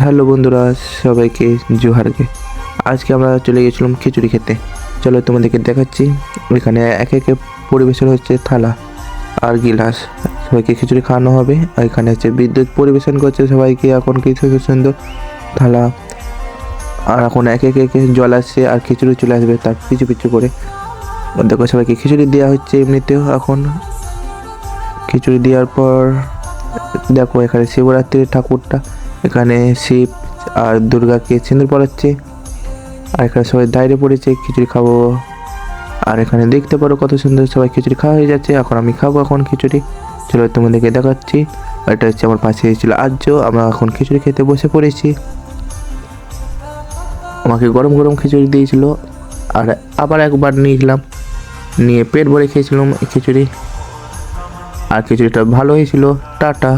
Hello বন্ধুরা, সবাইকে জোহারগে। আজকে আমরা চলে গেছিলাম খিচুড়ি খেতে। চলো তোমাদেরকে দেখাচ্ছি। ওইখানে একে একে পরিবেশন হচ্ছে থালা আর গিলাস, সবাইকে খিচুড়ি খাওয়ানো হবে। আর এখানে হচ্ছে বিদ্যুৎ পরিবেশন করছে সবাইকে এখন কিছু সুন্দর থালা। আর এখন একে একে জল আসছে আর খিচুড়ি চলে আসবে তার পিছু পিছু করে। দেখো সবাইকে খিচুড়ি দেওয়া হচ্ছে এমনিতেও। এখন খিচুড়ি দেওয়ার পর দেখো এখানে শিবরাত্রির ঠাকুরটা, এখানে শিব আর দুর্গাকে সিঁদুর পরাচ্ছে। আর এখানে সবাই দাঁড়িয়ে পড়েছে খিচুড়ি খাবো। আর এখানে দেখতে পারো কত সুন্দর সবাই খিচুড়ি খাওয়া হয়ে যাচ্ছে। এখন আমি খাবো এখন খিচুড়ি। চলো তোমাদেরকে দেখাচ্ছি। এটা হচ্ছে আমার পাশে ছিল আর্য। আমরা এখন খিচুড়ি খেতে বসে পড়েছি। আমাকে গরম গরম খিচুড়ি দিয়েছিল আর আবার একবার নিয়েছিলাম, নিয়ে পেট ভরে খেয়েছিলাম খিচুড়ি। আর খিচুড়িটা ভালো হয়েছিল। টাটা।